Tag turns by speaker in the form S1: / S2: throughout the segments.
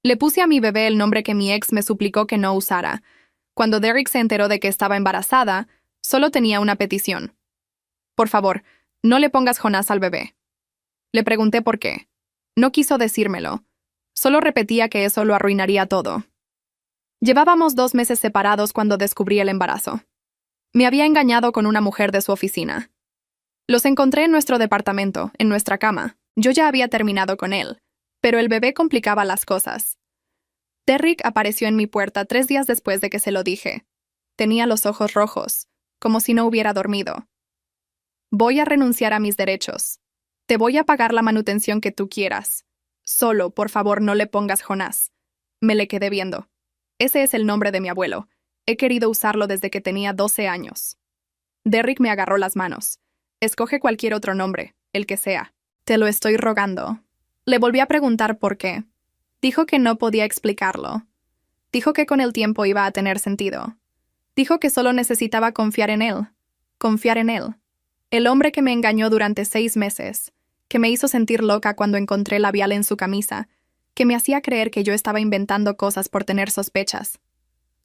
S1: Le puse a mi bebé el nombre que mi ex me suplicó que no usara. Cuando Derek se enteró de que estaba embarazada, solo tenía una petición. Por favor, no le pongas Jonás al bebé. Le pregunté por qué. No quiso decírmelo. Solo repetía que eso lo arruinaría todo. Llevábamos 2 meses separados cuando descubrí el embarazo. Me había engañado con una mujer de su oficina. Los encontré en nuestro departamento, en nuestra cama. Yo ya había terminado con él, pero el bebé complicaba las cosas. Derek apareció en mi puerta 3 días después de que se lo dije. Tenía los ojos rojos, como si no hubiera dormido. Voy a renunciar a mis derechos. Te voy a pagar la manutención que tú quieras. Solo, por favor, no le pongas Jonás. Me le quedé viendo. Ese es el nombre de mi abuelo. He querido usarlo desde que tenía 12 años. Derek me agarró las manos. Escoge cualquier otro nombre, el que sea. Te lo estoy rogando. Le volví a preguntar por qué. Dijo que no podía explicarlo. Dijo que con el tiempo iba a tener sentido. Dijo que solo necesitaba confiar en él. Confiar en él. El hombre que me engañó durante 6 meses, que me hizo sentir loca cuando encontré labial en su camisa, que me hacía creer que yo estaba inventando cosas por tener sospechas.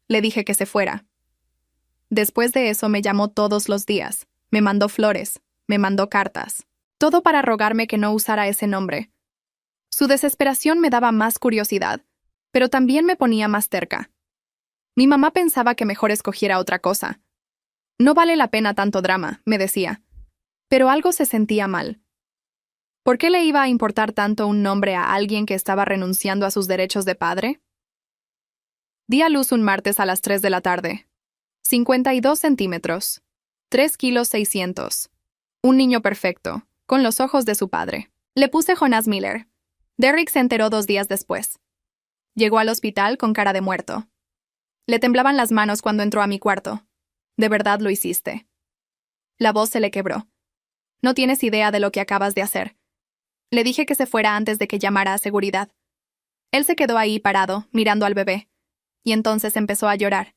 S1: Le dije que se fuera. Después de eso me llamó todos los días, me mandó flores, me mandó cartas, todo para rogarme que no usara ese nombre. Su desesperación me daba más curiosidad, pero también me ponía más terca. Mi mamá pensaba que mejor escogiera otra cosa. No vale la pena tanto drama, me decía. Pero algo se sentía mal. ¿Por qué le iba a importar tanto un nombre a alguien que estaba renunciando a sus derechos de padre? Di a luz un martes a las 3 de la tarde. 52 centímetros. 3 kilos 600. Un niño perfecto, con los ojos de su padre. Le puse Jonás Miller. Derek se enteró 2 días después. Llegó al hospital con cara de muerto. Le temblaban las manos cuando entró a mi cuarto. De verdad lo hiciste. La voz se le quebró. No tienes idea de lo que acabas de hacer. Le dije que se fuera antes de que llamara a seguridad. Él se quedó ahí parado, mirando al bebé. Y entonces empezó a llorar.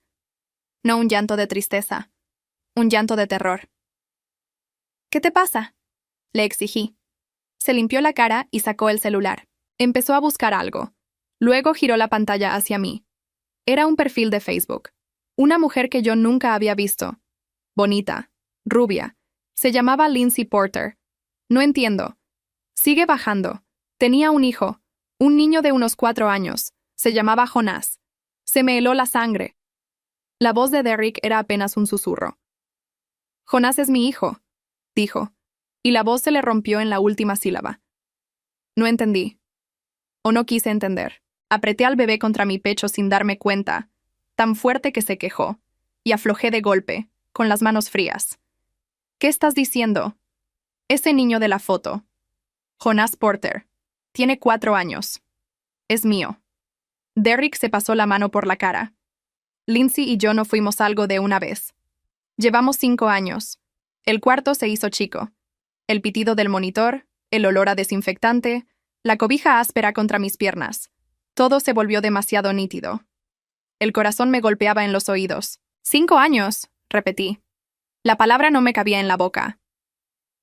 S1: No un llanto de tristeza, un llanto de terror. ¿Qué te pasa?, le exigí. Se limpió la cara y sacó el celular. Empezó a buscar algo. Luego giró la pantalla hacia mí. Era un perfil de Facebook. Una mujer que yo nunca había visto. Bonita, rubia. Se llamaba Lindsay Porter. No entiendo. Sigue bajando. Tenía un hijo, un niño de unos 4 años. Se llamaba Jonás. Se me heló la sangre. La voz de Derek era apenas un susurro. Jonás es mi hijo, dijo, y la voz se le rompió en la última sílaba. No entendí. O no quise entender. Apreté al bebé contra mi pecho sin darme cuenta, tan fuerte que se quejó, y aflojé de golpe, con las manos frías. ¿Qué estás diciendo? Ese niño de la foto. Jonás Porter. Tiene 4 años. Es mío. Derek se pasó la mano por la cara. Lindsay y yo no fuimos algo de una vez. Llevamos 5 años. El cuarto se hizo chico. El pitido del monitor, el olor a desinfectante, la cobija áspera contra mis piernas. Todo se volvió demasiado nítido. El corazón me golpeaba en los oídos. 5 años, repetí. La palabra no me cabía en la boca.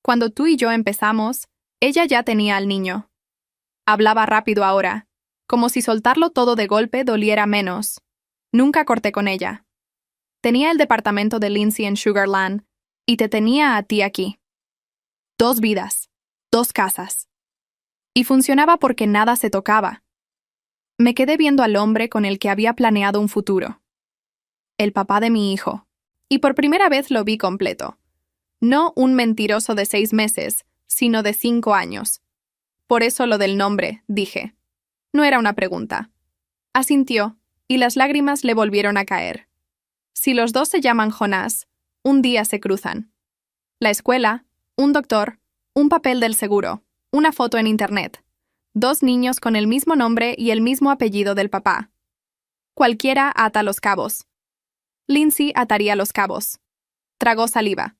S1: Cuando tú y yo empezamos, ella ya tenía al niño. Hablaba rápido ahora, como si soltarlo todo de golpe doliera menos. Nunca corté con ella. Tenía el departamento de Lindsay en Sugarland, y te tenía a ti aquí. 2 vidas, 2 casas. Y funcionaba porque nada se tocaba. Me quedé viendo al hombre con el que había planeado un futuro. El papá de mi hijo. Y por primera vez lo vi completo. No un mentiroso de 6 meses, sino de 5 años. Por eso lo del nombre, dije. No era una pregunta. Asintió, y las lágrimas le volvieron a caer. Si los dos se llaman Jonás, un día se cruzan. La escuela, un doctor, un papel del seguro, una foto en internet. 2 niños con el mismo nombre y el mismo apellido del papá. Cualquiera ata los cabos. Lindsay ataría los cabos. Tragó saliva.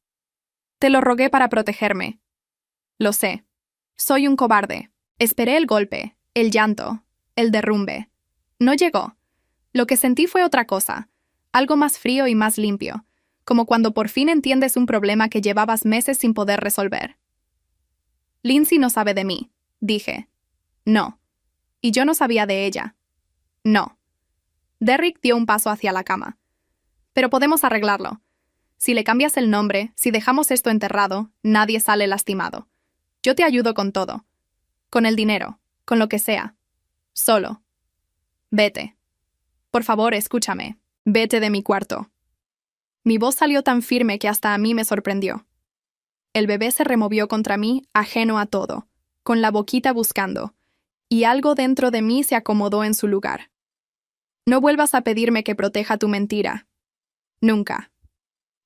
S1: Te lo rogué para protegerme. Lo sé. Soy un cobarde. Esperé el golpe, el llanto, el derrumbe. No llegó. Lo que sentí fue otra cosa, algo más frío y más limpio, como cuando por fin entiendes un problema que llevabas meses sin poder resolver. Lindsay no sabe de mí, dije. No. Y yo no sabía de ella. No. Derrick dio un paso hacia la cama. Pero podemos arreglarlo. Si le cambias el nombre, si dejamos esto enterrado, nadie sale lastimado. Yo te ayudo con todo. Con el dinero, con lo que sea. Solo. Vete. Por favor, escúchame. Vete de mi cuarto. Mi voz salió tan firme que hasta a mí me sorprendió. El bebé se removió contra mí, ajeno a todo, con la boquita buscando, y algo dentro de mí se acomodó en su lugar. No vuelvas a pedirme que proteja tu mentira. Nunca.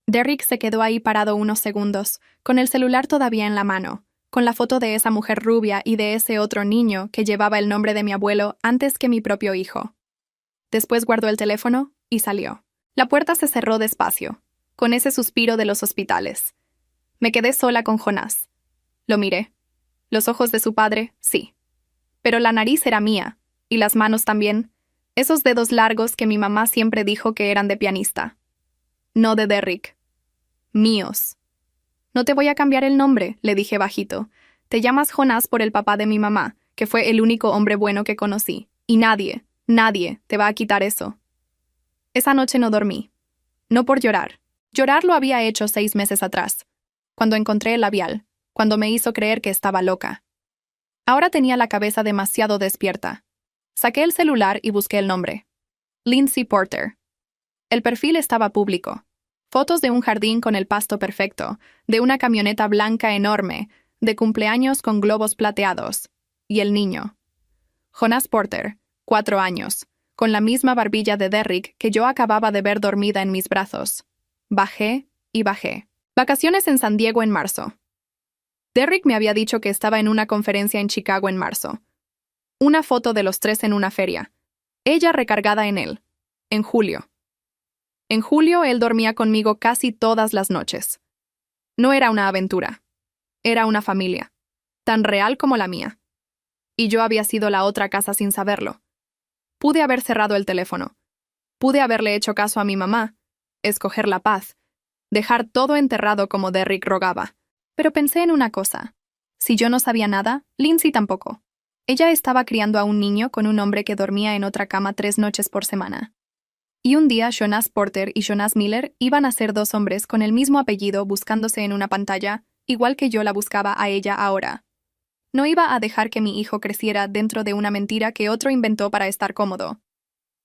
S1: Derrick se quedó ahí parado unos segundos, con el celular todavía en la mano, con la foto de esa mujer rubia y de ese otro niño que llevaba el nombre de mi abuelo antes que mi propio hijo. Después guardó el teléfono y salió. La puerta se cerró despacio, con ese suspiro de los hospitales. Me quedé sola con Jonás. Lo miré. Los ojos de su padre, sí. Pero la nariz era mía, y las manos también, esos dedos largos que mi mamá siempre dijo que eran de pianista. No de Derrick. Míos. No te voy a cambiar el nombre, le dije bajito. Te llamas Jonás por el papá de mi mamá, que fue el único hombre bueno que conocí. Y nadie te va a quitar eso. Esa noche no dormí. No por llorar. Llorar lo había hecho 6 meses atrás, cuando encontré el labial, cuando me hizo creer que estaba loca. Ahora tenía la cabeza demasiado despierta. Saqué el celular y busqué el nombre. Lindsay Porter. El perfil estaba público. Fotos de un jardín con el pasto perfecto, de una camioneta blanca enorme, de cumpleaños con globos plateados. Y el niño. Jonás Porter, 4 años, con la misma barbilla de Derrick que yo acababa de ver dormida en mis brazos. Bajé y bajé. Vacaciones en San Diego en marzo. Derrick me había dicho que estaba en una conferencia en Chicago en marzo. Una foto de los 3 en una feria. Ella recargada en él. En julio. En julio él dormía conmigo casi todas las noches. No era una aventura. Era una familia. Tan real como la mía. Y yo había sido la otra casa sin saberlo. Pude haber cerrado el teléfono. Pude haberle hecho caso a mi mamá. Escoger la paz. Dejar todo enterrado como Derrick rogaba. Pero pensé en una cosa. Si yo no sabía nada, Lindsay tampoco. Ella estaba criando a un niño con un hombre que dormía en otra cama 3 noches por semana. Y un día Jonás Porter y Jonás Miller iban a ser 2 hombres con el mismo apellido buscándose en una pantalla, igual que yo la buscaba a ella ahora. No iba a dejar que mi hijo creciera dentro de una mentira que otro inventó para estar cómodo.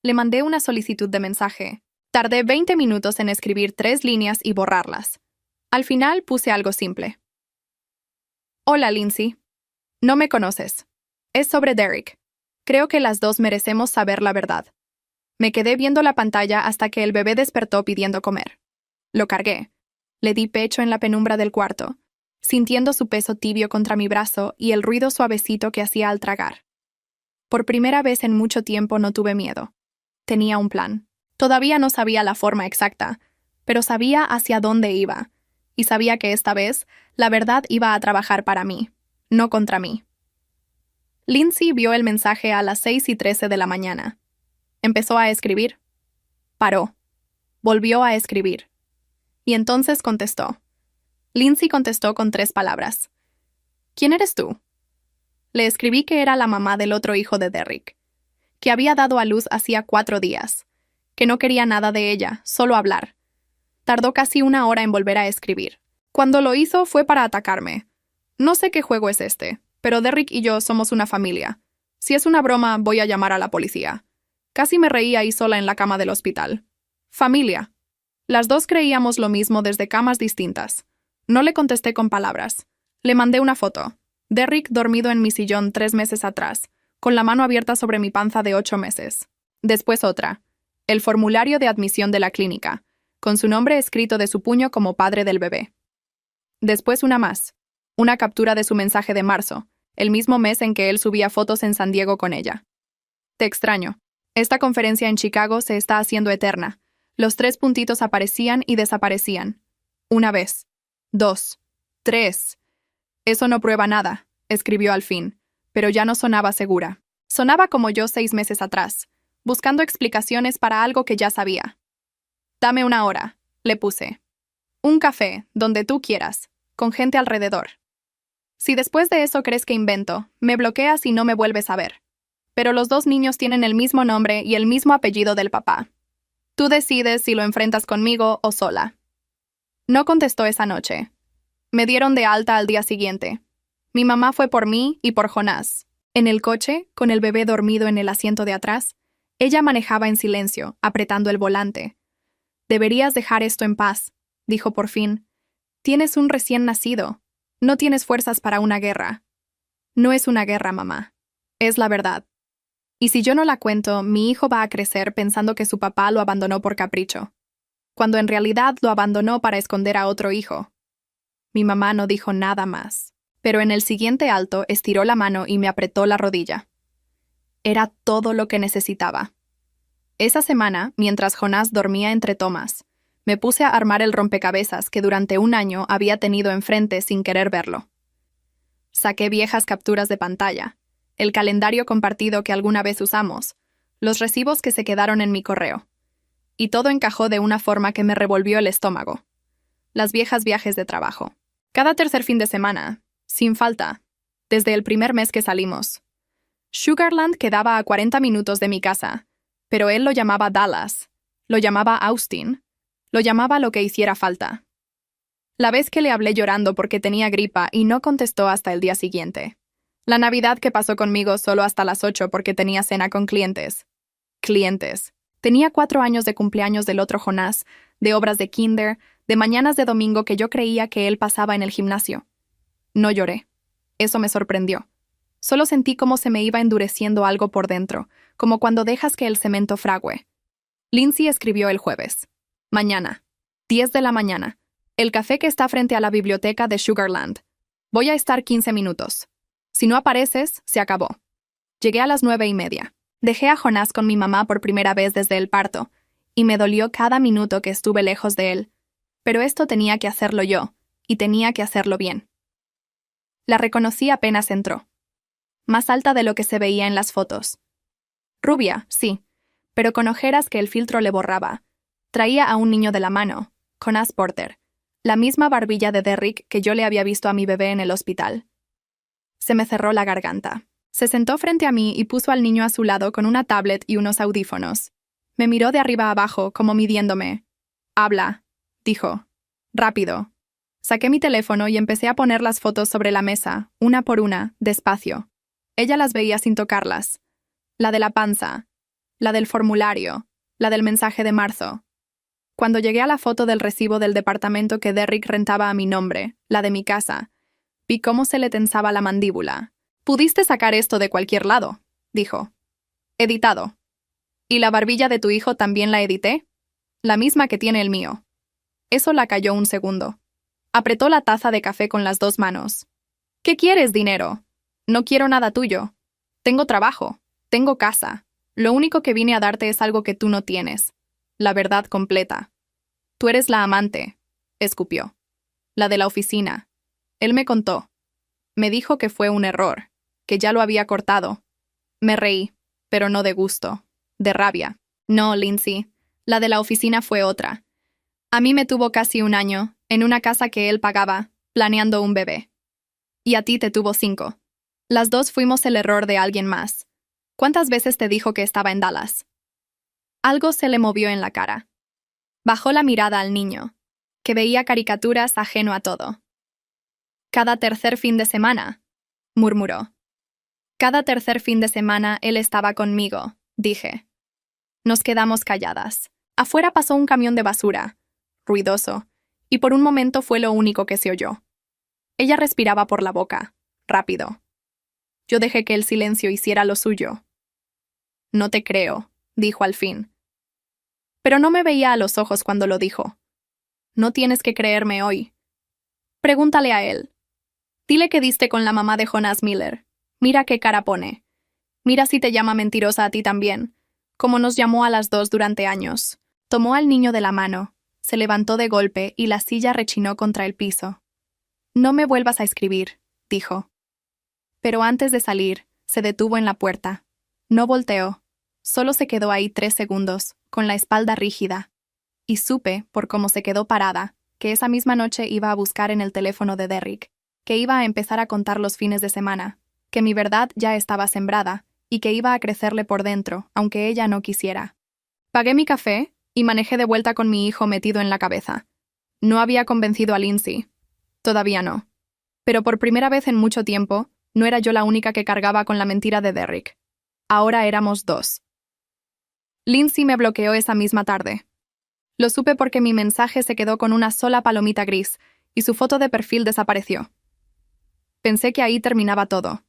S1: Le mandé una solicitud de mensaje. Tardé 20 minutos en escribir 3 líneas y borrarlas. Al final puse algo simple. Hola, Lindsay. No me conoces. Es sobre Derrick. Creo que las 2 merecemos saber la verdad. Me quedé viendo la pantalla hasta que el bebé despertó pidiendo comer. Lo cargué. Le di pecho en la penumbra del cuarto, sintiendo su peso tibio contra mi brazo y el ruido suavecito que hacía al tragar. Por primera vez en mucho tiempo no tuve miedo. Tenía un plan. Todavía no sabía la forma exacta, pero sabía hacia dónde iba, y sabía que esta vez la verdad iba a trabajar para mí, no contra mí. Lindsay vio el mensaje a las 6:13 de la mañana. Empezó a escribir. Paró. Volvió a escribir. Y entonces contestó. Lindsay contestó con 3 palabras. ¿Quién eres tú? Le escribí que era la mamá del otro hijo de Derrick, que había dado a luz hacía 4 días, que no quería nada de ella, solo hablar. Tardó casi 1 hora en volver a escribir. Cuando lo hizo fue para atacarme. No sé qué juego es este, pero Derrick y yo somos una familia. Si es una broma, voy a llamar a la policía. Casi me reí ahí sola en la cama del hospital. Familia. Las 2 creíamos lo mismo desde camas distintas. No le contesté con palabras. Le mandé una foto. Derrick dormido en mi sillón 3 meses atrás, con la mano abierta sobre mi panza de 8 meses. Después otra. El formulario de admisión de la clínica, con su nombre escrito de su puño como padre del bebé. Después una más. Una captura de su mensaje de marzo, el mismo mes en que él subía fotos en San Diego con ella. Te extraño. Esta conferencia en Chicago se está haciendo eterna. Los 3 puntitos aparecían y desaparecían. 1 vez. 2. 3. Eso no prueba nada, escribió al fin, pero ya no sonaba segura. Sonaba como yo 6 meses atrás, buscando explicaciones para algo que ya sabía. Dame 1 hora, le puse. Un café, donde tú quieras, con gente alrededor. Si después de eso crees que invento, me bloqueas y no me vuelves a ver. pero los dos niños tienen el mismo nombre y el mismo apellido del papá. Tú decides si lo enfrentas conmigo o sola. No contestó esa noche. Me dieron de alta al día siguiente. Mi mamá fue por mí y por Jonás. En el coche, con el bebé dormido en el asiento de atrás, ella manejaba en silencio, apretando el volante. Deberías dejar esto en paz, dijo por fin. Tienes un recién nacido. No tienes fuerzas para una guerra. No es una guerra, mamá. Es la verdad. Y si yo no la cuento, mi hijo va a crecer pensando que su papá lo abandonó por capricho, cuando en realidad lo abandonó para esconder a otro hijo. Mi mamá no dijo nada más, pero en el siguiente alto estiró la mano y me apretó la rodilla. Era todo lo que necesitaba. Esa semana, mientras Jonás dormía entre tomas, me puse a armar el rompecabezas que durante un año había tenido enfrente sin querer verlo. Saqué viejas capturas de pantalla, el calendario compartido que alguna vez usamos, los recibos que se quedaron en mi correo. Y todo encajó de una forma que me revolvió el estómago. Las viejas viajes de trabajo. Cada tercer fin de semana, sin falta, desde el primer mes que salimos. Sugarland quedaba a 40 minutos de mi casa, pero él lo llamaba Dallas, lo llamaba Austin, lo llamaba lo que hiciera falta. La vez que le hablé llorando porque tenía gripa y no contestó hasta el día siguiente. La Navidad que pasó conmigo solo hasta las 8 porque tenía cena con clientes. Clientes. Tenía 4 años de cumpleaños del otro Jonás, de obras de kinder, de mañanas de domingo que yo creía que él pasaba en el gimnasio. No lloré. Eso me sorprendió. Solo sentí cómo se me iba endureciendo algo por dentro, como cuando dejas que el cemento fragüe. Lindsay escribió el jueves. Mañana. 10 de la mañana. El café que está frente a la biblioteca de Sugarland. Voy a estar 15 minutos. Si no apareces, se acabó. Llegué a las 9:30. Dejé a Jonás con mi mamá por primera vez desde el parto, y me dolió cada minuto que estuve lejos de él. Pero esto tenía que hacerlo yo, y tenía que hacerlo bien. La reconocí apenas entró. Más alta de lo que se veía en las fotos. Rubia, sí, pero con ojeras que el filtro le borraba. Traía a un niño de la mano, Jonás Porter, la misma barbilla de Derrick que yo le había visto a mi bebé en el hospital. Se me cerró la garganta. Se sentó frente a mí y puso al niño a su lado con una tablet y unos audífonos. Me miró de arriba a abajo, como midiéndome. «Habla», dijo. «Rápido». Saqué mi teléfono y empecé a poner las fotos sobre la mesa, una por una, despacio. Ella las veía sin tocarlas. La de la panza, la del formulario, la del mensaje de marzo. Cuando llegué a la foto del recibo del departamento que Derrick rentaba a mi nombre, la de mi casa, vi cómo se le tensaba la mandíbula. «Pudiste sacar esto de cualquier lado», dijo. «Editado». «¿Y la barbilla de tu hijo también la edité?» «La misma que tiene el mío». Eso la calló un segundo. Apretó la taza de café con las 2 manos. «¿Qué quieres, dinero?» «No quiero nada tuyo. Tengo trabajo. Tengo casa. Lo único que vine a darte es algo que tú no tienes. La verdad completa. Tú eres la amante», escupió. «La de la oficina. Él me contó. Me dijo que fue un error, que ya lo había cortado. Me reí, pero no de gusto, de rabia. No, Lindsay, la de la oficina fue otra. A mí me tuvo casi un año, en una casa que él pagaba, planeando un bebé. Y a ti te tuvo 5. Las 2 fuimos el error de alguien más. ¿Cuántas veces te dijo que estaba en Dallas?» Algo se le movió en la cara. Bajó la mirada al niño, que veía caricaturas ajeno a todo. «Cada tercer fin de semana», murmuró. «Cada tercer fin de semana él estaba conmigo», dije. Nos quedamos calladas. Afuera pasó un camión de basura, ruidoso, y por un momento fue lo único que se oyó. Ella respiraba por la boca, rápido. Yo dejé que el silencio hiciera lo suyo. «No te creo», dijo al fin. Pero no me veía a los ojos cuando lo dijo. «No tienes que creerme hoy. Pregúntale a él. Dile que diste con la mamá de Jonás Miller. Mira qué cara pone. Mira si te llama mentirosa a ti también, como nos llamó a las 2 durante años». Tomó al niño de la mano, se levantó de golpe y la silla rechinó contra el piso. «No me vuelvas a escribir», dijo. Pero antes de salir, se detuvo en la puerta. No volteó. Solo se quedó ahí 3 segundos, con la espalda rígida. Y supe, por cómo se quedó parada, que esa misma noche iba a buscar en el teléfono de Derrick, que iba a empezar a contar los fines de semana, que mi verdad ya estaba sembrada, y que iba a crecerle por dentro, aunque ella no quisiera. Pagué mi café y manejé de vuelta con mi hijo metido en la cabeza. No había convencido a Lindsay. Todavía no. Pero por primera vez en mucho tiempo, no era yo la única que cargaba con la mentira de Derrick. Ahora éramos dos. Lindsay me bloqueó esa misma tarde. Lo supe porque mi mensaje se quedó con una sola palomita gris y su foto de perfil desapareció. Pensé que ahí terminaba todo.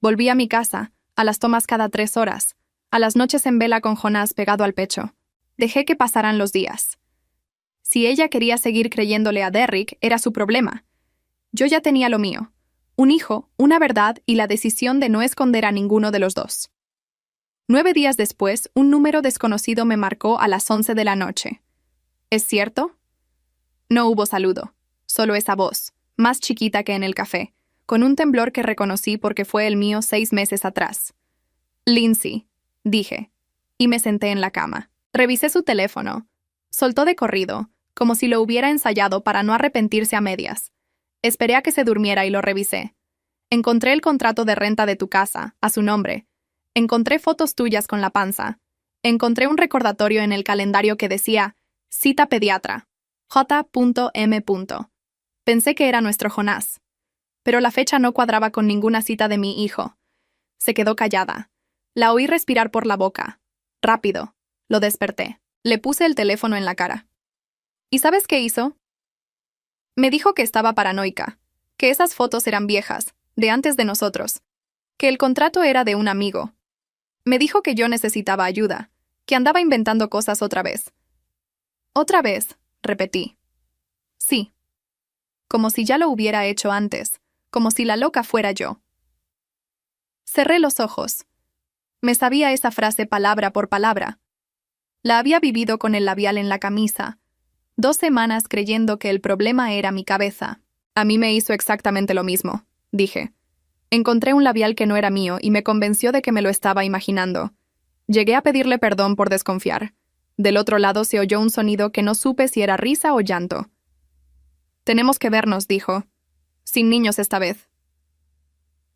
S1: Volví a mi casa, a las tomas cada 3 horas, a las noches en vela con Jonás pegado al pecho. Dejé que pasaran los días. Si ella quería seguir creyéndole a Derrick, era su problema. Yo ya tenía lo mío. Un hijo, una verdad y la decisión de no esconder a ninguno de los dos. 9 días después, un número desconocido me marcó a las 11 de la noche. ¿Es cierto? No hubo saludo, solo esa voz, más chiquita que en el café, con un temblor que reconocí porque fue el mío 6 meses atrás. Lindsay, dije, y me senté en la cama. Revisé su teléfono. Soltó de corrido, como si lo hubiera ensayado para no arrepentirse a medias. Esperé a que se durmiera y lo revisé. Encontré el contrato de renta de tu casa, a su nombre. Encontré fotos tuyas con la panza. Encontré un recordatorio en el calendario que decía cita pediatra, J.M. Pensé que era nuestro Jonás. Pero la fecha no cuadraba con ninguna cita de mi hijo. Se quedó callada. La oí respirar por la boca. Rápido. Lo desperté. Le puse el teléfono en la cara. ¿Y sabes qué hizo? Me dijo que estaba paranoica, que esas fotos eran viejas, de antes de nosotros, que el contrato era de un amigo. Me dijo que yo necesitaba ayuda, que andaba inventando cosas otra vez. Otra vez, repetí. Sí. Como si ya lo hubiera hecho antes, como si la loca fuera yo. Cerré los ojos. Me sabía esa frase palabra por palabra. La había vivido con el labial en la camisa. 2 semanas creyendo que el problema era mi cabeza. A mí me hizo exactamente lo mismo, dije. Encontré un labial que no era mío y me convenció de que me lo estaba imaginando. Llegué a pedirle perdón por desconfiar. Del otro lado se oyó un sonido que no supe si era risa o llanto. Tenemos que vernos, dijo. Sin niños esta vez.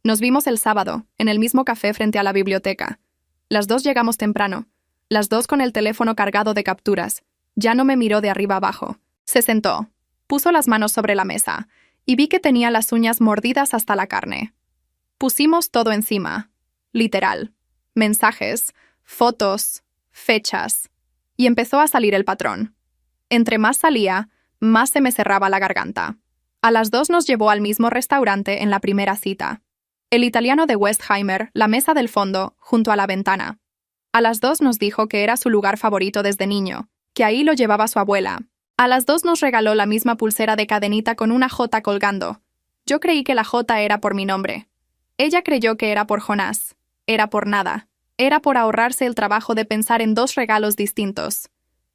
S1: Nos vimos el sábado, en el mismo café frente a la biblioteca. Las dos llegamos temprano. Las dos con el teléfono cargado de capturas. Ya no me miró de arriba abajo. Se sentó. Puso las manos sobre la mesa. Y vi que tenía las uñas mordidas hasta la carne. Pusimos todo encima. Literal. Mensajes, fotos, fechas. Y empezó a salir el patrón. Entre más salía, más se me cerraba la garganta. A las 2 nos llevó al mismo restaurante en la primera cita. El italiano de Westheimer, la mesa del fondo, junto a la ventana. A las 2 nos dijo que era su lugar favorito desde niño, que ahí lo llevaba su abuela. A las 2 nos regaló la misma pulsera de cadenita con una J colgando. Yo creí que la J era por mi nombre. Ella creyó que era por Jonás. Era por nada. Era por ahorrarse el trabajo de pensar en 2 regalos distintos.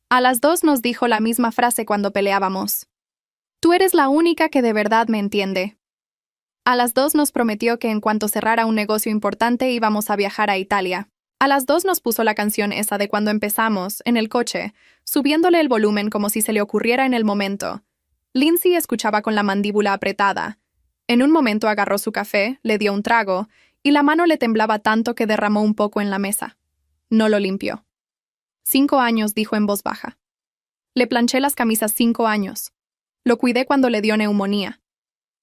S1: A las 2 nos dijo la misma frase cuando peleábamos. Tú eres la única que de verdad me entiende. A las 2 nos prometió que en cuanto cerrara un negocio importante íbamos a viajar a Italia. A las 2 nos puso la canción esa de cuando empezamos, en el coche, subiéndole el volumen como si se le ocurriera en el momento. Lindsay escuchaba con la mandíbula apretada. En un momento agarró su café, le dio un trago, y la mano le temblaba tanto que derramó un poco en la mesa. No lo limpió. 5 años, dijo en voz baja. Le planché las camisas 5 años. Lo cuidé cuando le dio neumonía.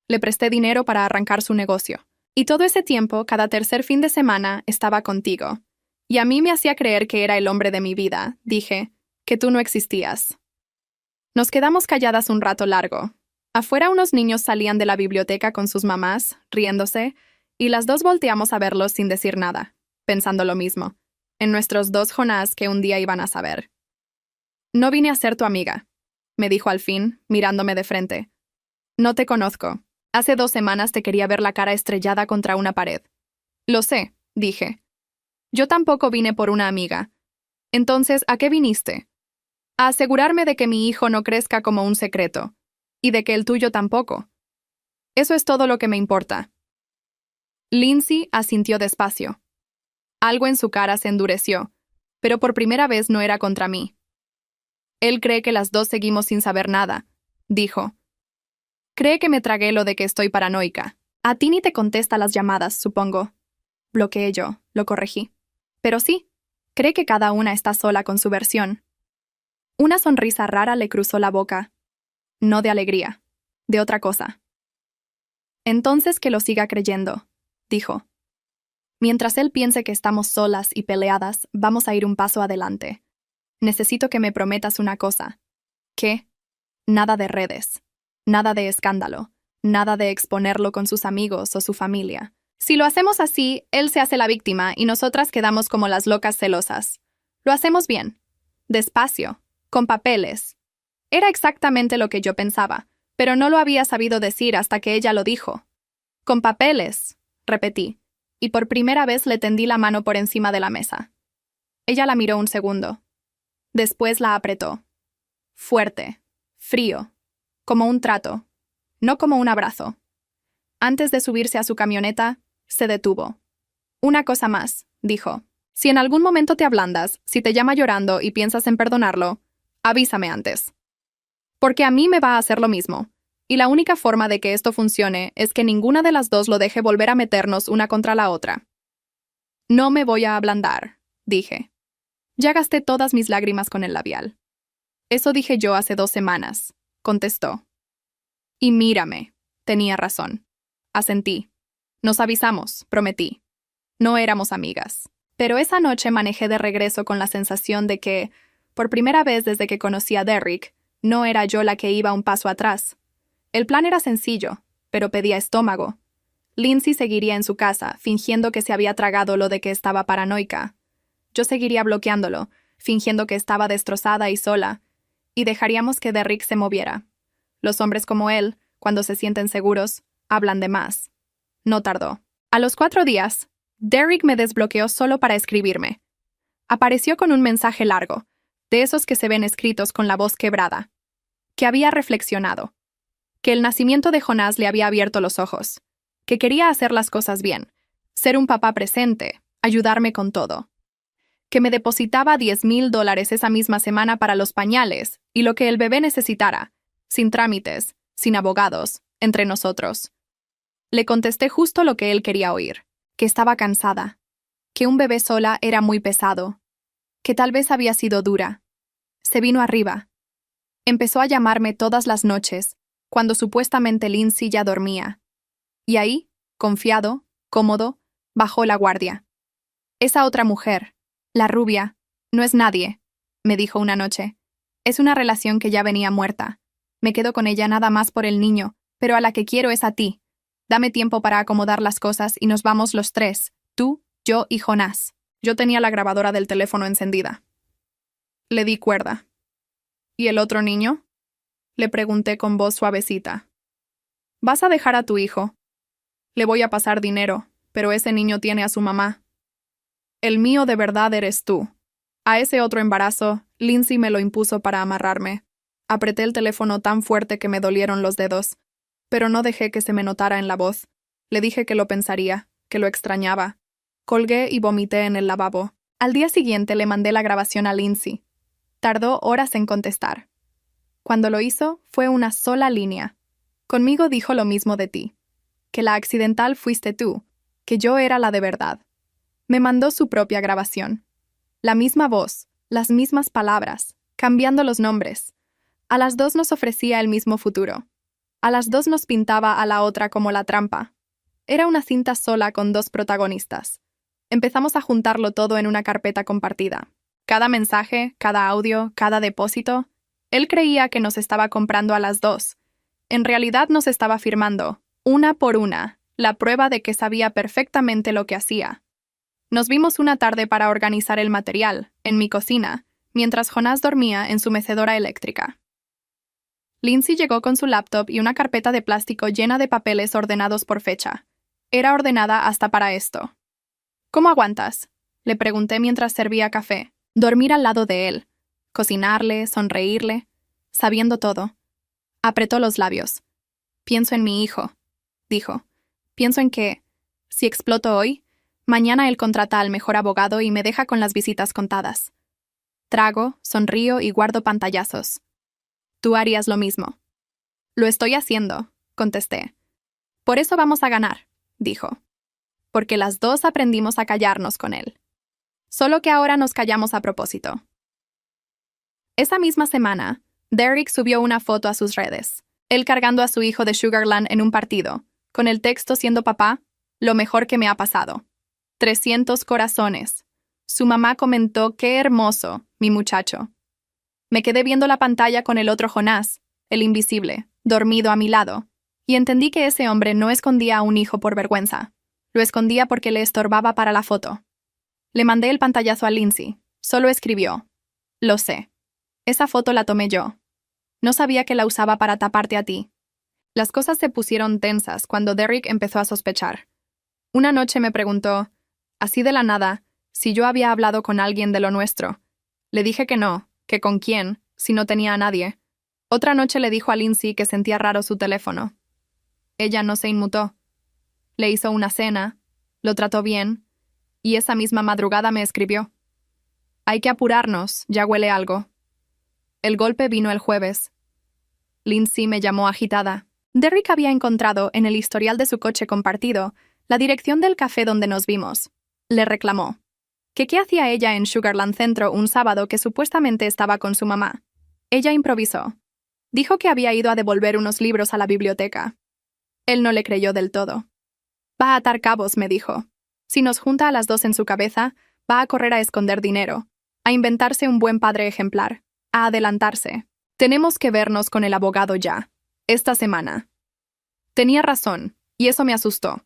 S1: Le presté dinero para arrancar su negocio. Y todo ese tiempo, cada tercer fin de semana, estaba contigo. Y a mí me hacía creer que era el hombre de mi vida, dije, que tú no existías. Nos quedamos calladas un rato largo. Afuera unos niños salían de la biblioteca con sus mamás, riéndose, y las dos volteamos a verlos sin decir nada, pensando lo mismo, en nuestros 2 Jonás que un día iban a saber. No vine a ser tu amiga, me dijo al fin, mirándome de frente. No te conozco. Hace 2 semanas te quería ver la cara estrellada contra una pared. Lo sé, dije. Yo tampoco vine por una amiga. Entonces, ¿a qué viniste? A asegurarme de que mi hijo no crezca como un secreto, y de que el tuyo tampoco. Eso es todo lo que me importa. Lindsay asintió despacio. Algo en su cara se endureció, pero por primera vez no era contra mí. Él cree que las dos seguimos sin saber nada, dijo. Cree que me tragué lo de que estoy paranoica. A ti ni te contesta las llamadas, supongo. bloqueé yo, lo corregí. Pero sí, cree que cada una está sola con su versión. Una sonrisa rara le cruzó la boca. No de alegría, de otra cosa. Entonces que lo siga creyendo, dijo. Mientras él piense que estamos solas y peleadas, vamos a ir un paso adelante. Necesito que me prometas una cosa. ¿Qué? Nada de redes. Nada de escándalo. Nada de exponerlo con sus amigos o su familia. Si lo hacemos así, él se hace la víctima y nosotras quedamos como las locas celosas. Lo hacemos bien. Despacio. Con papeles. Era exactamente lo que yo pensaba, pero no lo había sabido decir hasta que ella lo dijo. Con papeles, repetí, y por primera vez le tendí la mano por encima de la mesa. Ella la miró un segundo. Después la apretó. Fuerte, frío, como un trato, no como un abrazo. Antes de subirse a su camioneta, se detuvo. Una cosa más, dijo. Si en algún momento te ablandas, si te llama llorando y piensas en perdonarlo, avísame antes. Porque a mí me va a hacer lo mismo. Y la única forma de que esto funcione es que ninguna de las dos lo deje volver a meternos una contra la otra. No me voy a ablandar, dije. Ya gasté todas mis lágrimas con el labial. Eso dije yo hace 2 semanas, contestó. Y mírame, tenía razón. Asentí. Nos avisamos, prometí. No éramos amigas. Pero esa noche manejé de regreso con la sensación de que, por primera vez desde que conocí a Derrick, no era yo la que iba un paso atrás. El plan era sencillo, pero pedía estómago. Lindsay seguiría en su casa, fingiendo que se había tragado lo de que estaba paranoica. Yo seguiría bloqueándolo, fingiendo que estaba destrozada y sola, y dejaríamos que Derrick se moviera. Los hombres como él, cuando se sienten seguros, hablan de más. No tardó. A los 4 días, Derrick me desbloqueó solo para escribirme. Apareció con un mensaje largo, de esos que se ven escritos con la voz quebrada, que había reflexionado, que el nacimiento de Jonás le había abierto los ojos, que quería hacer las cosas bien, ser un papá presente, ayudarme con todo, que me depositaba $10,000 esa misma semana para los pañales y lo que el bebé necesitara, sin trámites, sin abogados, entre nosotros. Le contesté justo lo que él quería oír, que estaba cansada, que un bebé sola era muy pesado, que tal vez había sido dura. Se vino arriba. Empezó a llamarme todas las noches, cuando supuestamente Lindsay ya dormía. Y ahí, confiado, cómodo, bajó la guardia. Esa otra mujer, la rubia, no es nadie, me dijo una noche. Es una relación que ya venía muerta. Me quedo con ella nada más por el niño, pero a la que quiero es a ti. Dame tiempo para acomodar las cosas y nos vamos los 3, tú, yo y Jonás. Yo tenía la grabadora del teléfono encendida. Le di cuerda. ¿Y el otro niño? Le pregunté con voz suavecita. ¿Vas a dejar a tu hijo? Le voy a pasar dinero, pero ese niño tiene a su mamá. El mío de verdad eres tú. A ese otro embarazo, Lindsay me lo impuso para amarrarme. Apreté el teléfono tan fuerte que me dolieron los dedos, pero no dejé que se me notara en la voz. Le dije que lo pensaría, que lo extrañaba. Colgué y vomité en el lavabo. Al día siguiente le mandé la grabación a Lindsay. Tardó horas en contestar. Cuando lo hizo, fue una sola línea. Conmigo dijo lo mismo de ti. Que la accidental fuiste tú, que yo era la de verdad. Me mandó su propia grabación. La misma voz, las mismas palabras, cambiando los nombres. A las 2 nos ofrecía el mismo futuro. A las 2 nos pintaba a la otra como la trampa. Era una cinta sola con 2 protagonistas. Empezamos a juntarlo todo en una carpeta compartida. Cada mensaje, cada audio, cada depósito. Él creía que nos estaba comprando a las 2. En realidad nos estaba firmando, una por una, la prueba de que sabía perfectamente lo que hacía. Nos vimos una tarde para organizar el material, en mi cocina, mientras Jonás dormía en su mecedora eléctrica. Lindsay llegó con su laptop y una carpeta de plástico llena de papeles ordenados por fecha. Era ordenada hasta para esto. ¿Cómo aguantas?, le pregunté mientras servía café. Dormir al lado de él, cocinarle, sonreírle, sabiendo todo. Apretó los labios. Pienso en mi hijo, dijo. Pienso en que, si exploto hoy, mañana él contrata al mejor abogado y me deja con las visitas contadas. Trago, sonrío y guardo pantallazos. Tú harías lo mismo. Lo estoy haciendo, contesté. Por eso vamos a ganar, dijo. porque las dos aprendimos a callarnos con él. Solo que ahora nos callamos a propósito. Esa misma semana, Derek subió una foto a sus redes, él cargando a su hijo de Sugarland en un partido, con el texto siendo papá, lo mejor que me ha pasado. 300 corazones. Su mamá comentó, qué hermoso, mi muchacho. Me quedé viendo la pantalla con el otro Jonás, el invisible, dormido a mi lado, y entendí que ese hombre no escondía a un hijo por vergüenza. Lo escondía porque le estorbaba para la foto. Le mandé el pantallazo a Lindsay. Solo escribió: lo sé. Esa foto la tomé yo. No sabía que la usaba para taparte a ti. Las cosas se pusieron tensas cuando Derek empezó a sospechar. Una noche me preguntó, así de la nada, si yo había hablado con alguien de lo nuestro. Le dije que no, que con quién, si no tenía a nadie. Otra noche le dijo a Lindsay que sentía raro su teléfono. Ella no se inmutó. Le hizo una cena, lo trató bien, y esa misma madrugada me escribió: hay que apurarnos, ya huele algo. El golpe vino el jueves. Lindsay me llamó agitada. Derek había encontrado en el historial de su coche compartido la dirección del café donde nos vimos. Le reclamó que qué hacía ella en Sugarland Centro un sábado que supuestamente estaba con su mamá. Ella improvisó. Dijo que había ido a devolver unos libros a la biblioteca. Él no le creyó del todo. Va a atar cabos, me dijo. Si nos junta a las dos en su cabeza, va a correr a esconder dinero, a inventarse un buen padre ejemplar, a adelantarse. Tenemos que vernos con el abogado ya, esta semana. Tenía razón, y eso me asustó,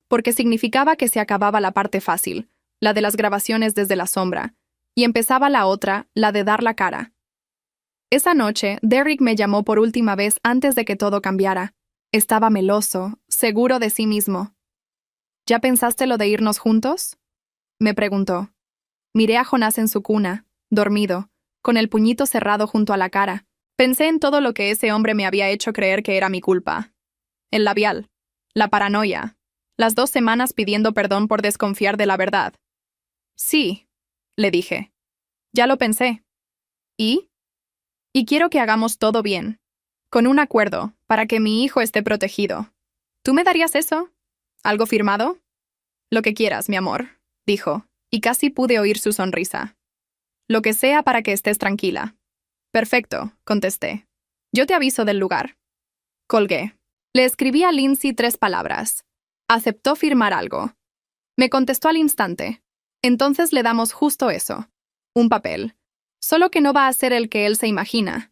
S1: porque significaba que se acababa la parte fácil, la de las grabaciones desde la sombra, y empezaba la otra, la de dar la cara. Esa noche, Derek me llamó por última vez antes de que todo cambiara. Estaba meloso, seguro de sí mismo. ¿Ya pensaste lo de irnos juntos?, me preguntó. Miré a Jonás en su cuna, dormido, con el puñito cerrado junto a la cara. Pensé en todo lo que ese hombre me había hecho creer que era mi culpa. El labial, la paranoia, las 2 semanas pidiendo perdón por desconfiar de la verdad. Sí, le dije. Ya lo pensé. ¿Y? Y quiero que hagamos todo bien, con un acuerdo, para que mi hijo esté protegido. ¿Tú me darías eso? ¿Algo firmado? Lo que quieras, mi amor, dijo, y casi pude oír su sonrisa. Lo que sea para que estés tranquila. Perfecto, contesté. Yo te aviso del lugar. Colgué. Le escribí a Lindsay 3 palabras. Aceptó firmar algo. Me contestó al instante. Entonces le damos justo eso. Un papel. Solo que no va a ser el que él se imagina.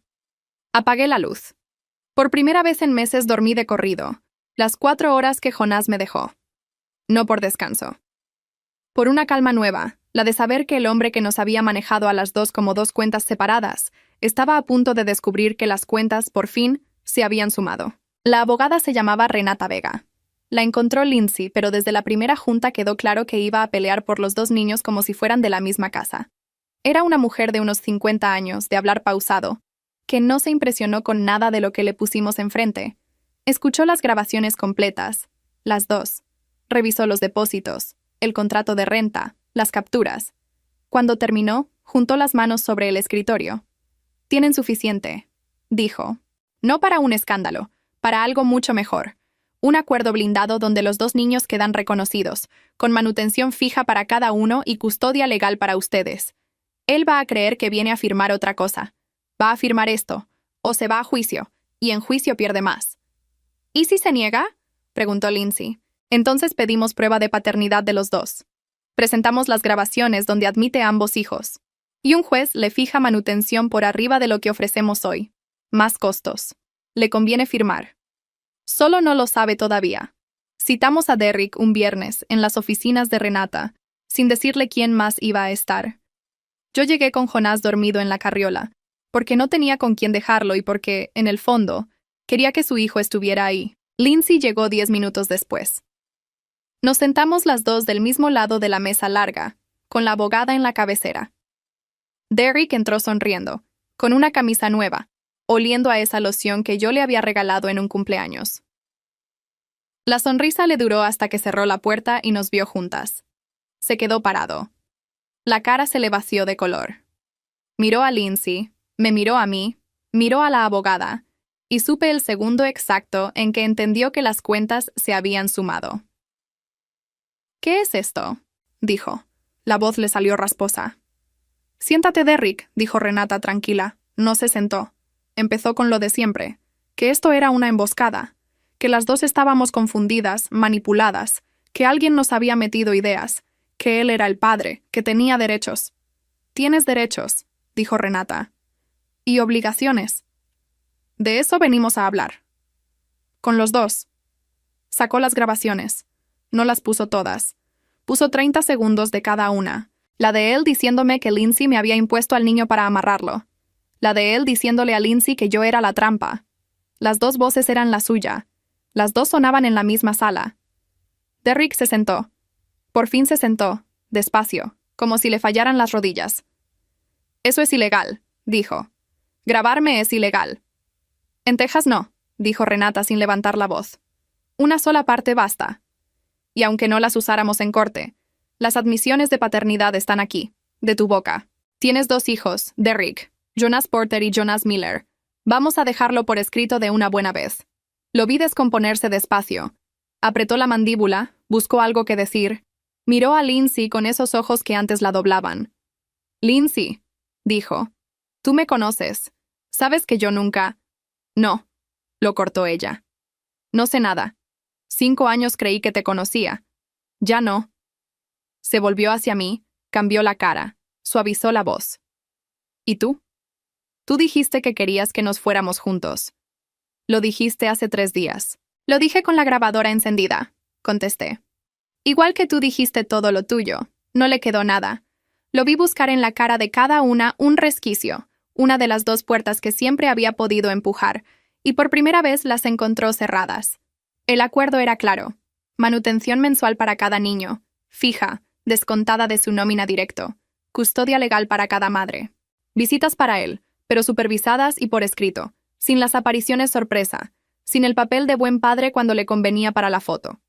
S1: Apagué la luz. Por primera vez en meses dormí de corrido, las 4 horas que Jonás me dejó. No por descanso. Por una calma nueva, la de saber que el hombre que nos había manejado a las dos como 2 cuentas separadas, estaba a punto de descubrir que las cuentas, por fin, se habían sumado. La abogada se llamaba Renata Vega. La encontró Lindsay, pero desde la primera junta quedó claro que iba a pelear por los 2 niños como si fueran de la misma casa. Era una mujer de unos 50 años, de hablar pausado, que no se impresionó con nada de lo que le pusimos enfrente. Escuchó las grabaciones completas, las 2. Revisó los depósitos, el contrato de renta, las capturas. Cuando terminó, juntó las manos sobre el escritorio. Tienen suficiente, dijo. No para un escándalo, para algo mucho mejor. Un acuerdo blindado donde los 2 niños quedan reconocidos, con manutención fija para cada uno y custodia legal para ustedes. Él va a creer que viene a firmar otra cosa. Va a firmar esto, o se va a juicio, y en juicio pierde más. ¿Y si se niega?, preguntó Lindsay. Entonces pedimos prueba de paternidad de los 2. Presentamos las grabaciones donde admite a ambos hijos. Y un juez le fija manutención por arriba de lo que ofrecemos hoy. Más costos. Le conviene firmar. Solo no lo sabe todavía. Citamos a Derek un viernes en las oficinas de Renata, sin decirle quién más iba a estar. Yo llegué con Jonás dormido en la carriola, porque no tenía con quién dejarlo y porque, en el fondo, quería que su hijo estuviera ahí. Lindsay llegó 10 minutos después. Nos sentamos las 2 del mismo lado de la mesa larga, con la abogada en la cabecera. Derek entró sonriendo, con una camisa nueva, oliendo a esa loción que yo le había regalado en un cumpleaños. La sonrisa le duró hasta que cerró la puerta y nos vio juntas. Se quedó parado. La cara se le vació de color. Miró a Lindsay, me miró a mí, miró a la abogada, y supe el segundo exacto en que entendió que las cuentas se habían sumado. ¿Qué es esto?, dijo. La voz le salió rasposa. Siéntate, Derrick, dijo Renata tranquila. No se sentó. Empezó con lo de siempre, que esto era una emboscada, que las dos estábamos confundidas, manipuladas, que alguien nos había metido ideas, que él era el padre, que tenía derechos. Tienes derechos, dijo Renata. Y obligaciones. De eso venimos a hablar. Con los dos. Sacó las grabaciones. No las puso todas. Puso 30 segundos de cada una. La de él diciéndome que Lindsay me había impuesto al niño para amarrarlo. La de él diciéndole a Lindsay que yo era la trampa. Las dos voces eran la suya. Las dos sonaban en la misma sala. Derrick se sentó. Por fin se sentó, despacio, como si le fallaran las rodillas. Eso es ilegal, dijo. Grabarme es ilegal. En Texas no, dijo Renata sin levantar la voz. Una sola parte basta. Y aunque no las usáramos en corte, las admisiones de paternidad están aquí, de tu boca. Tienes 2 hijos, Derrick, Jonas Porter y Jonas Miller. Vamos a dejarlo por escrito de una buena vez. Lo vi descomponerse despacio. Apretó la mandíbula, buscó algo que decir. Miró a Lindsay con esos ojos que antes la doblaban. Lindsay, dijo, tú me conoces. ¿Sabes que yo nunca? No, lo cortó ella. No sé nada. 5 años creí que te conocía. Ya no. Se volvió hacia mí, cambió la cara, suavizó la voz. ¿Y tú? Tú dijiste que querías que nos fuéramos juntos. Lo dijiste hace 3 días. Lo dije con la grabadora encendida, contesté. Igual que tú dijiste todo lo tuyo, no le quedó nada. Lo vi buscar en la cara de cada una un resquicio, una de las 2 puertas que siempre había podido empujar, y por primera vez las encontró cerradas. El acuerdo era claro. Manutención mensual para cada niño, fija, descontada de su nómina directo, custodia legal para cada madre. Visitas para él, pero supervisadas y por escrito, sin las apariciones sorpresa, sin el papel de buen padre cuando le convenía para la foto.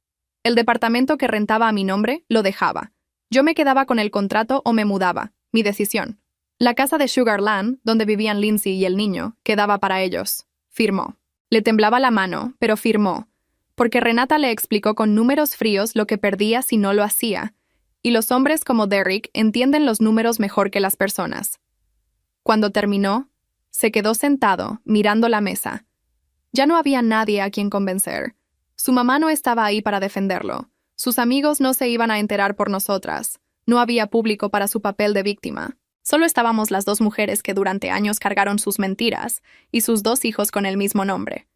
S1: El departamento que rentaba a mi nombre lo dejaba. Yo me quedaba con el contrato o me mudaba, mi decisión. La casa de Sugarland, donde vivían Lindsay y el niño, quedaba para ellos. Firmó. Le temblaba la mano, pero firmó, porque Renata le explicó con números fríos lo que perdía si no lo hacía, y los hombres como Derrick entienden los números mejor que las personas. Cuando terminó, se quedó sentado, mirando la mesa. Ya no había nadie a quien convencer. Su mamá no estaba ahí para defenderlo. Sus amigos no se iban a enterar por nosotras. No había público para su papel de víctima. Solo estábamos las 2 mujeres que durante años cargaron sus mentiras y sus 2 hijos con el mismo nombre.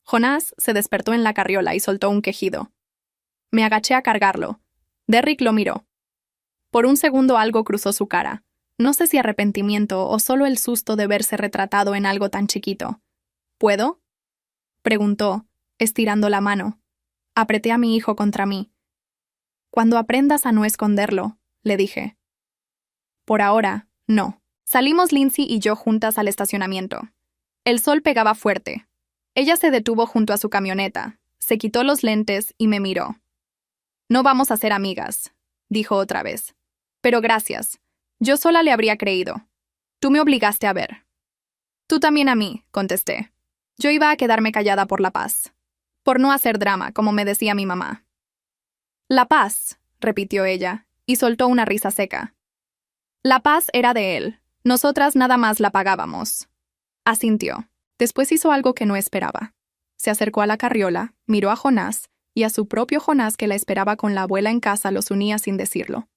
S1: Jonás se despertó en la carriola y soltó un quejido. Me agaché a cargarlo. Derrick lo miró. Por un segundo algo cruzó su cara. No sé si arrepentimiento o solo el susto de verse retratado en algo tan chiquito. ¿Puedo?, preguntó, estirando la mano. Apreté a mi hijo contra mí. Cuando aprendas a no esconderlo, le dije. Por ahora, no. Salimos Lindsay y yo juntas al estacionamiento. El sol pegaba fuerte. Ella se detuvo junto a su camioneta, se quitó los lentes y me miró. No vamos a ser amigas, dijo otra vez. Pero gracias. Yo sola le habría creído. Tú me obligaste a ver. Tú también a mí, contesté. Yo iba a quedarme callada por la paz. Por no hacer drama, como me decía mi mamá. La paz, repitió ella, y soltó una risa seca. La paz era de él. Nosotras nada más la pagábamos. Asintió. Después hizo algo que no esperaba. Se acercó a la carriola, miró a Jonás, y a su propio Jonás que la esperaba con la abuela en casa los unía sin decirlo.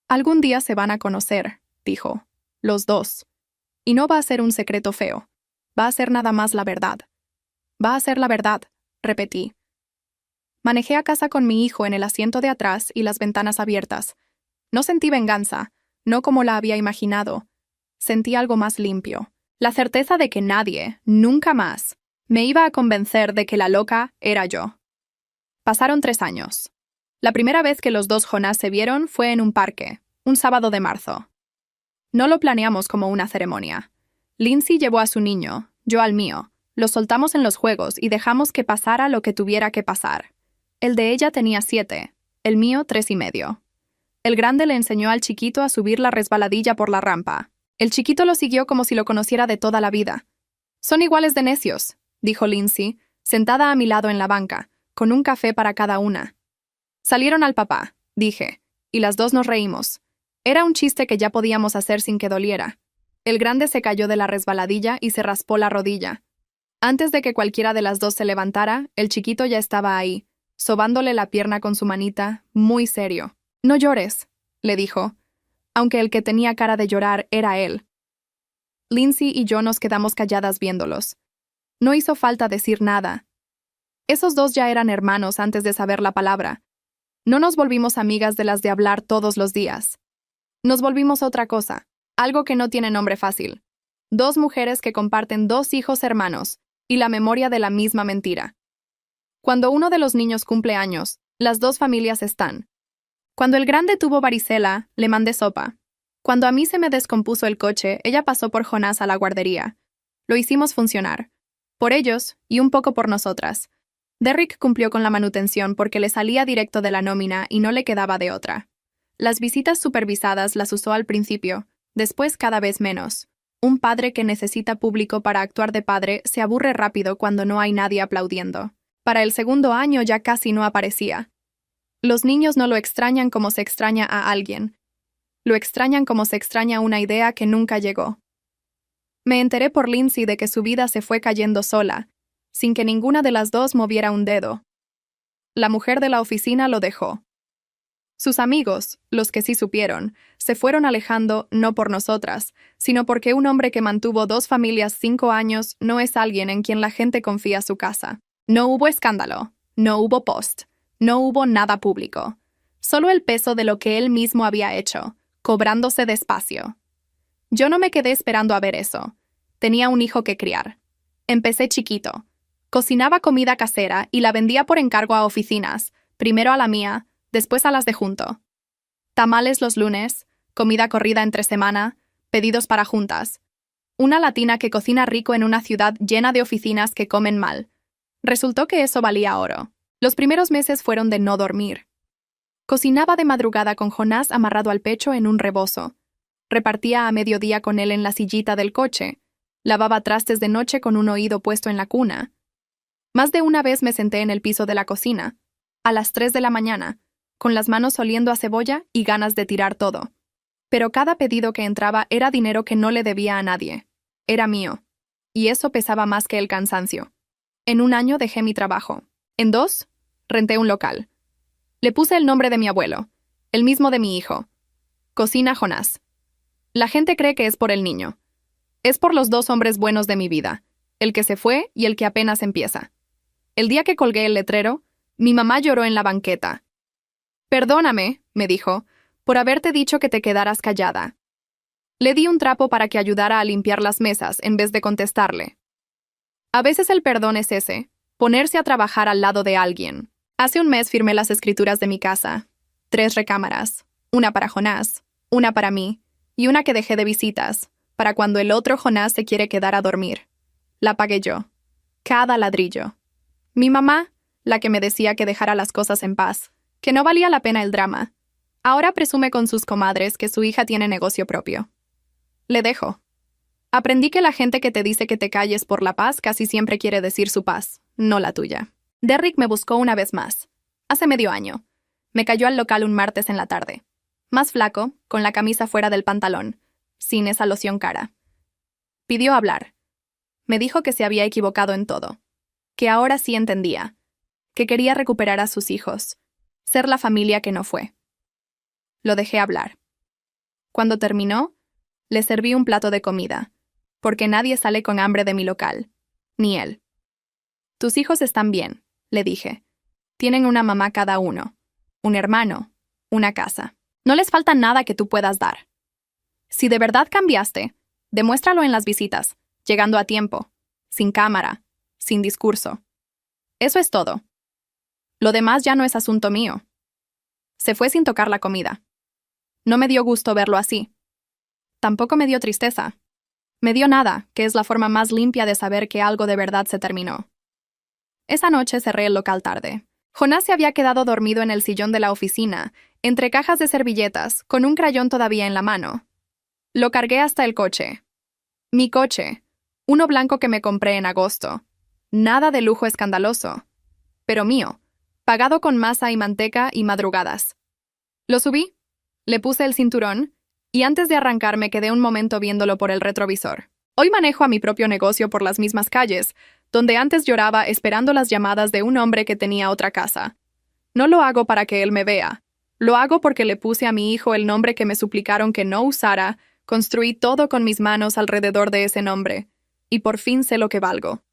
S1: Algún día se van a conocer, dijo. Los 2. Y no va a ser un secreto feo. Va a ser nada más la verdad. Va a ser la verdad, repetí. Manejé a casa con mi hijo en el asiento de atrás y las ventanas abiertas. No sentí venganza, no como la había imaginado. Sentí algo más limpio. La certeza de que nadie, nunca más, me iba a convencer de que la loca era yo. Pasaron 3 años. La primera vez que los 2 Jonás se vieron fue en un parque, un sábado de marzo. No lo planeamos como una ceremonia. Lindsay llevó a su niño, yo al mío. Lo soltamos en los juegos y dejamos que pasara lo que tuviera que pasar. El de ella tenía 7, el mío 3 y medio. El grande le enseñó al chiquito a subir la resbaladilla por la rampa. El chiquito lo siguió como si lo conociera de toda la vida. Son iguales de necios, dijo Lindsay, sentada a mi lado en la banca, con un café para cada una. Salieron al papá, dije, y las dos nos reímos. Era un chiste que ya podíamos hacer sin que doliera. El grande se cayó de la resbaladilla y se raspó la rodilla. Antes de que cualquiera de las dos se levantara, el chiquito ya estaba ahí, sobándole la pierna con su manita, muy serio. «No llores», le dijo, aunque el que tenía cara de llorar era él. Lindsay y yo nos quedamos calladas viéndolos. No hizo falta decir nada. Esos dos ya eran hermanos antes de saber la palabra. No nos volvimos amigas de las de hablar todos los días. Nos volvimos otra cosa, algo que no tiene nombre fácil. Dos mujeres que comparten dos hijos hermanos y la memoria de la misma mentira. Cuando uno de los niños cumple años, las dos familias están. Cuando el grande tuvo varicela, le mandé sopa. Cuando a mí se me descompuso el coche, ella pasó por Jonás a la guardería. Lo hicimos funcionar. Por ellos y un poco por nosotras. Derrick cumplió con la manutención porque le salía directo de la nómina y no le quedaba de otra. Las visitas supervisadas las usó al principio, después cada vez menos. Un padre que necesita público para actuar de padre se aburre rápido cuando no hay nadie aplaudiendo. Para el segundo año ya casi no aparecía. Los niños no lo extrañan como se extraña a alguien. Lo extrañan como se extraña una idea que nunca llegó. Me enteré por Lindsay de que su vida se fue cayendo sola, sin que ninguna de las dos moviera un dedo. La mujer de la oficina lo dejó. Sus amigos, los que sí supieron, se fueron alejando no por nosotras, sino porque un hombre que mantuvo dos familias 5 años no es alguien en quien la gente confía su casa. No hubo escándalo, no hubo post, no hubo nada público. Solo el peso de lo que él mismo había hecho, cobrándose despacio. Yo no me quedé esperando a ver eso. Tenía un hijo que criar. Empecé chiquito. Cocinaba comida casera y la vendía por encargo a oficinas, primero a la mía, después a las de junto. Tamales los lunes, comida corrida entre semana, pedidos para juntas. Una latina que cocina rico en una ciudad llena de oficinas que comen mal. Resultó que eso valía oro. Los primeros meses fueron de no dormir. Cocinaba de madrugada con Jonás amarrado al pecho en un rebozo. Repartía a mediodía con él en la sillita del coche. Lavaba trastes de noche con un oído puesto en la cuna. Más de una vez me senté en el piso de la cocina, a las 3 de la mañana, con las manos oliendo a cebolla y ganas de tirar todo. Pero cada pedido que entraba era dinero que no le debía a nadie. Era mío. Y eso pesaba más que el cansancio. En 1 año dejé mi trabajo. En 2, renté un local. Le puse el nombre de mi abuelo, el mismo de mi hijo. Cocina Jonás. La gente cree que es por el niño. Es por los 2 hombres buenos de mi vida, el que se fue y el que apenas empieza. El día que colgué el letrero, mi mamá lloró en la banqueta. «Perdóname», me dijo, «por haberte dicho que te quedaras callada». Le di un trapo para que ayudara a limpiar las mesas en vez de contestarle. A veces el perdón es ese, ponerse a trabajar al lado de alguien. Hace 1 mes firmé las escrituras de mi casa. 3 recámaras, una para Jonás, una para mí, y una que dejé de visitas, para cuando el otro Jonás se quiere quedar a dormir. La pagué yo. Cada ladrillo. Mi mamá, la que me decía que dejara las cosas en paz, que no valía la pena el drama, ahora presume con sus comadres que su hija tiene negocio propio. Le dejo. Aprendí que la gente que te dice que te calles por la paz casi siempre quiere decir su paz, no la tuya. Derrick me buscó una vez más. Hace medio año. Me cayó al local un martes en la tarde. Más flaco, con la camisa fuera del pantalón, sin esa loción cara. Pidió hablar. Me dijo que se había equivocado en todo. Que ahora sí entendía. Que quería recuperar a sus hijos. Ser la familia que no fue. Lo dejé hablar. Cuando terminó, le serví un plato de comida, porque nadie sale con hambre de mi local. Ni él. Tus hijos están bien, le dije. Tienen una mamá cada uno. Un hermano. Una casa. No les falta nada que tú puedas dar. Si de verdad cambiaste, demuéstralo en las visitas, llegando a tiempo, sin cámara, sin discurso. Eso es todo. Lo demás ya no es asunto mío. Se fue sin tocar la comida. No me dio gusto verlo así. Tampoco me dio tristeza. Me dio nada, que es la forma más limpia de saber que algo de verdad se terminó. Esa noche cerré el local tarde. Jonás se había quedado dormido en el sillón de la oficina, entre cajas de servilletas, con un crayón todavía en la mano. Lo cargué hasta el coche. Mi coche. Uno blanco que me compré en agosto. Nada de lujo escandaloso. Pero mío. pagado con masa y manteca y madrugadas. Lo subí, le puse el cinturón, y antes de arrancar me quedé un momento viéndolo por el retrovisor. Hoy manejo a mi propio negocio por las mismas calles, donde antes lloraba esperando las llamadas de un hombre que tenía otra casa. No lo hago para que él me vea. Lo hago porque le puse a mi hijo el nombre que me suplicaron que no usara, construí todo con mis manos alrededor de ese nombre, y por fin sé lo que valgo.